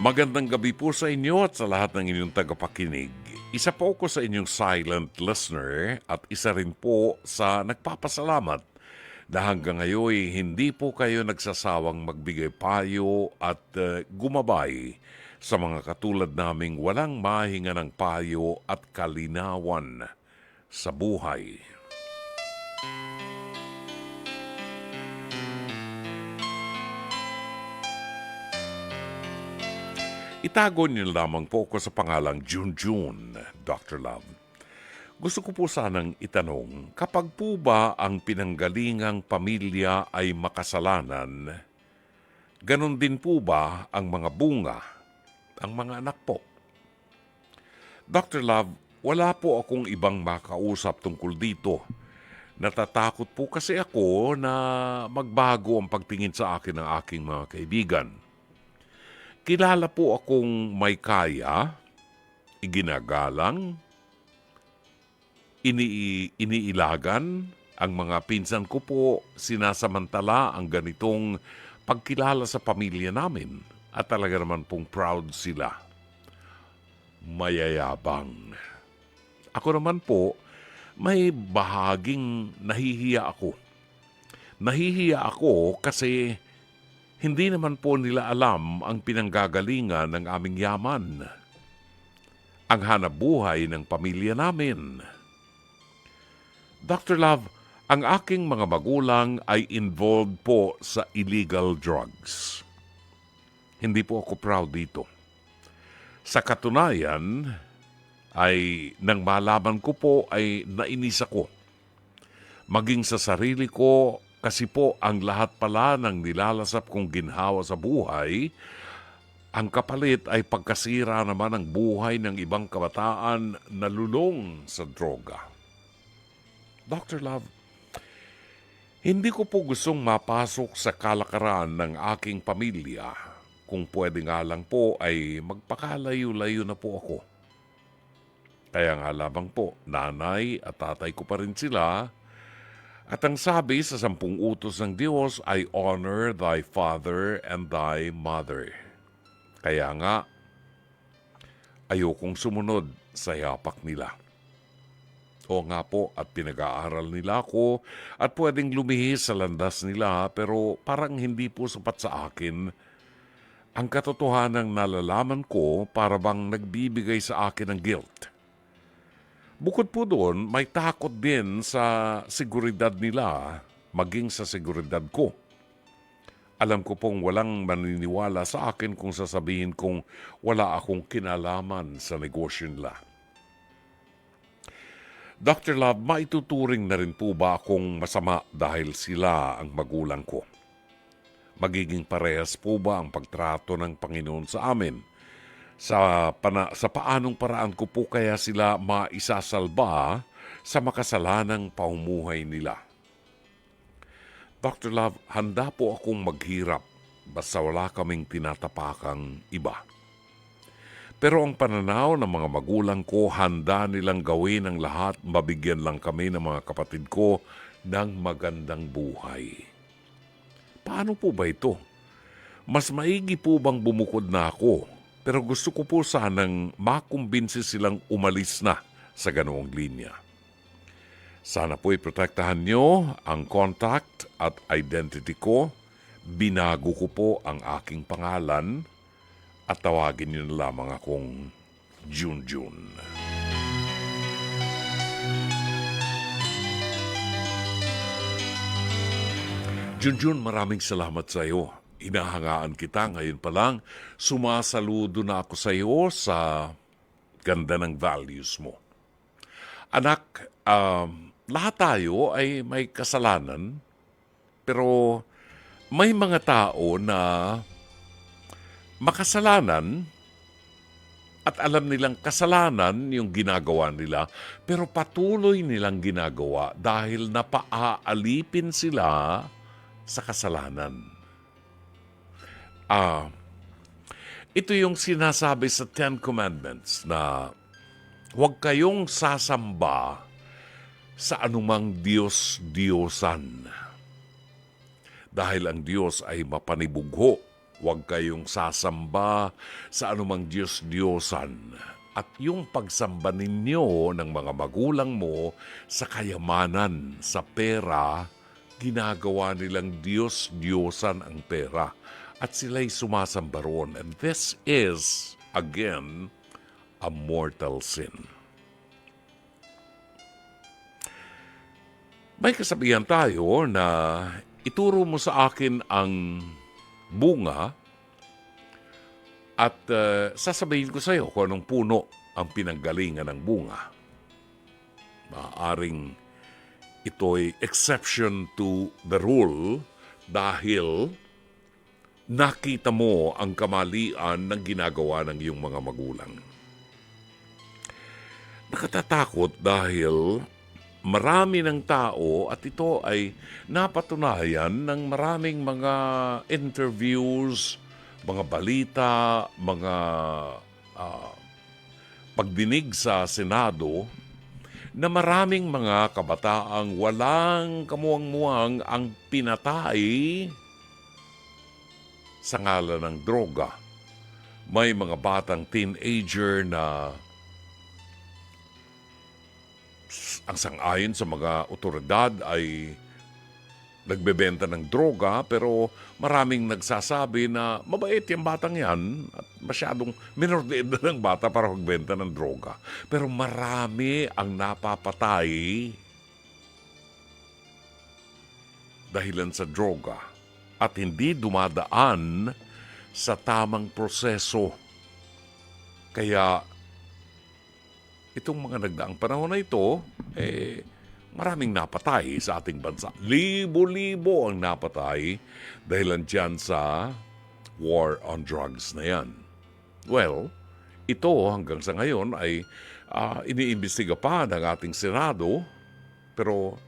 Magandang gabi po sa inyo at sa lahat ng inyong tagapakinig. Isa po ako sa inyong silent listener at isa rin po sa nagpapasalamat na hanggang ngayon hindi po kayo nagsasawang magbigay payo at gumabay sa mga katulad naming walang mahinga ng payo at kalinawan sa buhay. Itago niyo lamang po ako sa pangalang Junjun, Dr. Love. Gusto ko po sanang itanong, kapag po ba ang pinanggalingang pamilya ay makasalanan, ganon din po ba ang mga bunga, ang mga anak po? Dr. Love, wala po akong ibang makausap tungkol dito. Natatakot po kasi ako na magbago ang pagtingin sa akin ng aking mga kaibigan. Kilala po akong may kaya, iginagalang, iniilagan, ang mga pinsan ko po sinasamantala ang ganitong pagkilala sa pamilya namin at talaga naman pong proud sila. Mayayabang. Ako naman po, may bahaging nahihiya ako. Nahihiya ako kasi hindi naman po nila alam ang pinanggagalingan ng aming yaman, ang hanapbuhay ng pamilya namin. Dr. Love, ang aking mga magulang ay involved po sa illegal drugs. Hindi po ako proud dito. Sa katunayan, ay nang malaman ko po ay nainis ako. Maging sa sarili ko, kasi po ang lahat pala ng nilalasap kong ginhawa sa buhay, ang kapalit ay pagkasira naman ng buhay ng ibang kabataan na lulong sa droga. Dr. Love, hindi ko po gustong mapasok sa kalakaran ng aking pamilya. Kung pwede nga lang po ay magpakalayo-layo na po ako. Kaya nga lamang po, nanay at tatay ko pa rin sila. At ang sabi sa 10 utos ng Diyos ay honor thy father and thy mother. Kaya nga, ayokong sumunod sa yapak nila. O nga po, at pinag-aaral nila ako at pwedeng lumihis sa landas nila pero parang hindi po sapat sa akin. Ang katotohanang nalalaman ko para bang nagbibigay sa akin ng guilt. Bukod po doon, may takot din sa seguridad nila, maging sa seguridad ko. Alam ko pong walang maniniwala sa akin kung sasabihin kong wala akong kinalaman sa negosyo nila. Dr. Love, maituturing na rin po ba akong masama dahil sila ang magulang ko? Magiging parehas po ba ang pagtrato ng Panginoon sa amin? Sa paanong paraan ko po kaya sila maisasalba sa makasalanang paumuhay nila. Dr. Love, handa po akong maghirap basta wala kaming tinatapakang iba. Pero ang pananaw ng mga magulang ko, handa nilang gawin ang lahat, mabigyan lang kami ng mga kapatid ko ng magandang buhay. Paano po ba ito? Mas maigi po bang bumukod na ako? Pero gusto ko po sanang makumbinsi silang umalis na sa ganoong linya. Sana po'y protektahan nyo ang contact at identity ko. Binago ko po ang aking pangalan at tawagin nyo na lamang akong Junjun. Junjun, maraming salamat sa iyo. Inahangaan kita ngayon pa lang. Sumasaludo na ako sa iyo sa ganda ng values mo. Anak, lahat tayo ay may kasalanan, pero may mga tao na makasalanan at alam nilang kasalanan yung ginagawa nila, pero patuloy nilang ginagawa dahil napaaalipin sila sa kasalanan. Ito yung sinasabi sa Ten Commandments na huwag kayong sasamba sa anumang Diyos-Diyosan. Dahil ang Diyos ay mapanibugho Huwag kayong sasamba sa anumang Diyos-Diyosan. At yung pagsamba ninyo ng mga magulang mo sa kayamanan, sa pera, ginagawa nilang Diyos-Diyosan ang pera. At sila'y sumasamba roon. And this is, again, a mortal sin. May kasabihan tayo na ituro mo sa akin ang bunga at sasabihin ko sa iyo kung anong puno ang pinanggalingan ng bunga. Maaaring ito'y exception to the rule dahil nakita mo ang kamalian ng ginagawa ng iyong mga magulang. Nakatatakot dahil marami ng tao at ito ay napatunayan ng maraming mga interviews, mga balita, mga pagdinig sa Senado na maraming mga kabataang walang kamuwang-muwang ang pinatay sa ngalan ng droga. May mga batang teenager na ang sang-ayon sa mga otoridad ay nagbebenta ng droga, pero maraming nagsasabi na mabait yung batang yan at masyadong minor de edad ng bata para magbenta ng droga. Pero marami ang napapatay dahilan sa droga at hindi dumadaan sa tamang proseso. Kaya itong mga nagdaang panahon na ito, maraming napatay sa ating bansa. Libo-libo ang napatay dahilan dyan sa war on drugs na yan. Well, ito hanggang sa ngayon ay iniimbestiga pa ng ating Senado, pero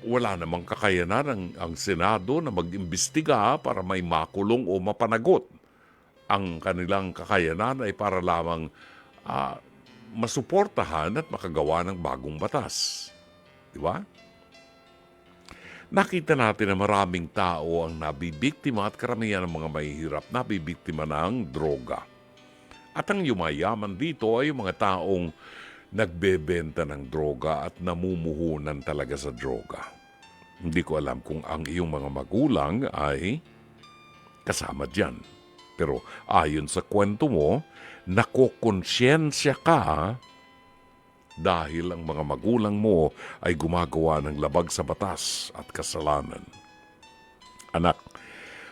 wala namang kakayanan ang Senado na mag-imbestiga para may makulong o mapanagot. Ang kanilang kakayanan ay para lamang masuportahan at makagawa ng bagong batas. Di ba? Nakita natin na maraming tao ang nabibiktima at karamihan ng mga mahihirap nabibiktima ng droga. At ang yumayaman dito ay yung mga taong nagbebenta ng droga at namumuhunan talaga sa droga. Hindi ko alam kung ang iyong mga magulang ay kasama dyan. Pero ayon sa kwento mo, nakokonsyensya ka dahil ang mga magulang mo ay gumagawa ng labag sa batas at kasalanan. Anak,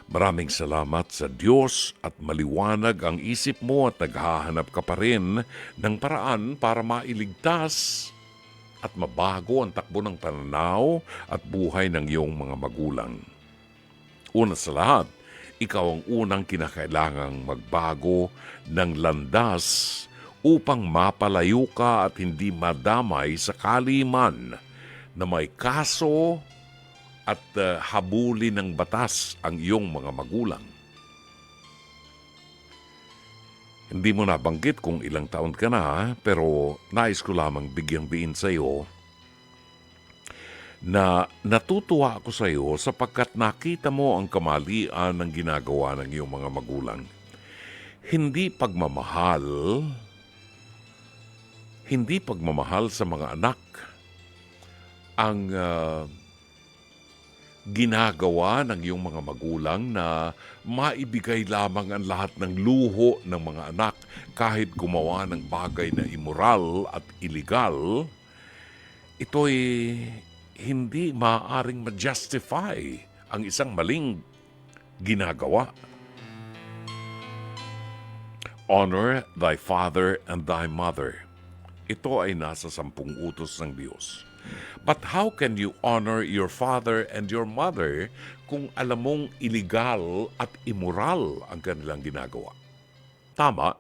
maraming salamat sa Diyos at maliwanag ang isip mo at naghahanap ka pa rin ng paraan para mailigtas at mabago ang takbo ng pananaw at buhay ng iyong mga magulang. Una sa lahat, ikaw ang unang kinakailangang magbago ng landas upang mapalayo ka at hindi madamay sa kaliman na may kaso at habulin ng batas ang iyong mga magulang. Hindi mo nabanggit kung ilang taon ka na, pero nais ko lamang bigyang diin sa iyo na natutuwa ako sa iyo sapagkat nakita mo ang kamalian ng ginagawa ng iyong mga magulang. Hindi pagmamahal sa mga anak ang ginagawa ng iyong mga magulang na maibigay lamang ang lahat ng luho ng mga anak kahit gumawa ng bagay na immoral at illegal. Ito'y hindi maaaring ma-justify ang isang maling ginagawa. Honor thy father and thy mother. Ito ay nasa 10 utos ng Diyos. But how can you honor your father and your mother kung alam mong illegal at immoral ang kanilang ginagawa? Tama,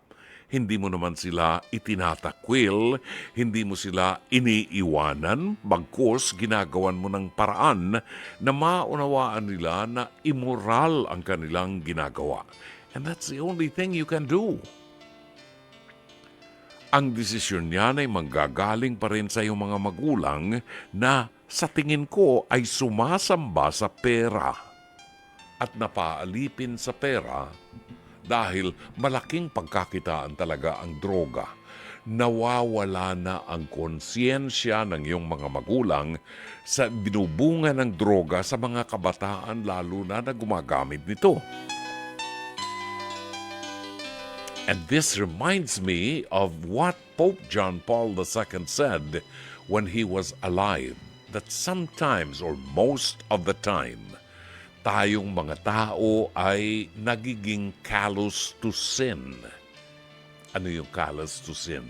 hindi mo naman sila itinatakwil, hindi mo sila iniiwanan, bagkus ginagawan mo ng paraan na maunawaan nila na immoral ang kanilang ginagawa. And that's the only thing you can do. Ang desisyon niyan ay manggagaling pa rin sa iyong mga magulang na sa tingin ko ay sumasamba sa pera. at napaalipin sa pera dahil malaking pagkakitaan talaga ang droga. Nawawala na ang konsyensya ng iyong mga magulang sa binubunga ng droga sa mga kabataan lalo na gumagamit nito. And this reminds me of what Pope John Paul II said when he was alive, that sometimes or most of the time, tayong mga tao ay nagiging callous to sin. Ano yung callous to sin?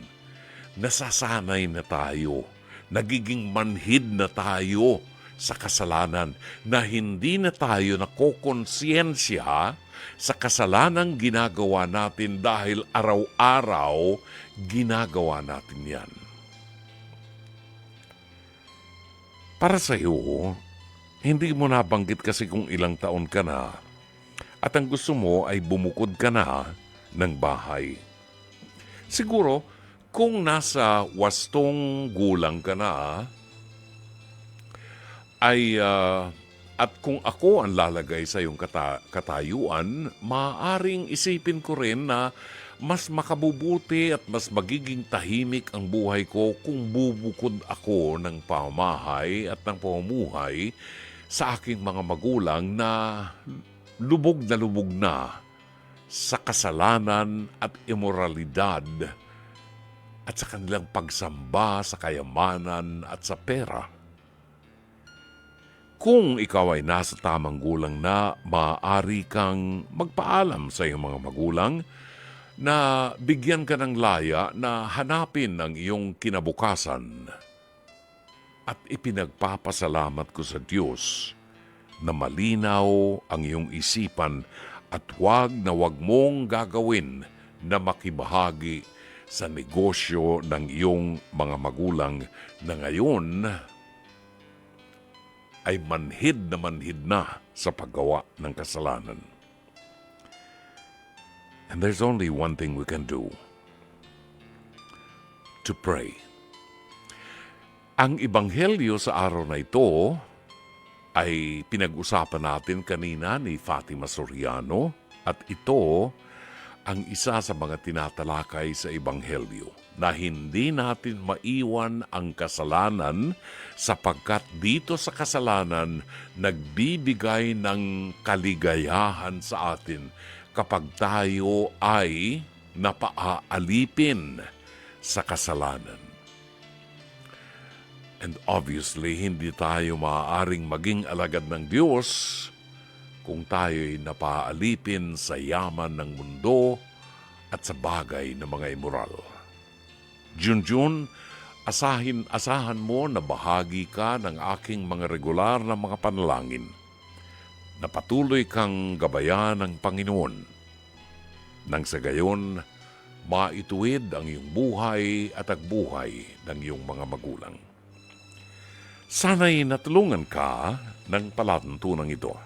Nasasanay na tayo, nagiging manhid na tayo sa kasalanan na hindi na tayo nakokonsiyensya sa kasalanang ginagawa natin dahil araw-araw ginagawa natin yan. Para sa iyo, hindi mo nabanggit kasi kung ilang taon ka na at ang gusto mo ay bumukod ka na ng bahay. Siguro, kung nasa 8 gulang ka na, ay at kung ako ang lalagay sa iyong katayuan, maaaring isipin ko rin na mas makabubuti at mas magiging tahimik ang buhay ko kung bubukod ako ng pamahay at ng pamumuhay sa aking mga magulang na lubog na sa kasalanan at imoralidad at sa kanilang pagsamba sa kayamanan at sa pera. Kung ikaw ay nasa tamang gulang na, maaari kang magpaalam sa iyong mga magulang na bigyan ka ng laya na hanapin ang iyong kinabukasan. At ipinagpapasalamat ko sa Diyos na malinaw ang iyong isipan at wag mong gagawin na makibahagi sa negosyo ng iyong mga magulang na ngayon ay manhid na sa paggawa ng kasalanan. And there's only one thing we can do: to pray. Ang ebanghelyo sa araw na ito ay pinag-usapan natin kanina ni Fatima Soriano at ito ang isa sa mga tinatalakay sa ebanghelyo na hindi natin maiwan ang kasalanan sapagkat dito sa kasalanan nagbibigay ng kaligayahan sa atin kapag tayo ay napaaalipin sa kasalanan. And obviously, hindi tayo maaaring maging alagad ng Diyos kung tayo'y napaalipin sa yaman ng mundo at sa bagay na mga immoral. Junjun, asahan mo na bahagi ka ng aking mga regular na mga panalangin na patuloy kang gabayan ng Panginoon nang sa gayon maituwid ang iyong buhay at ang buhay ng iyong mga magulang. Sana'y natulungan ka ng palatuntunang ito.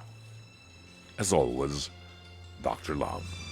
As always, Dr. Love.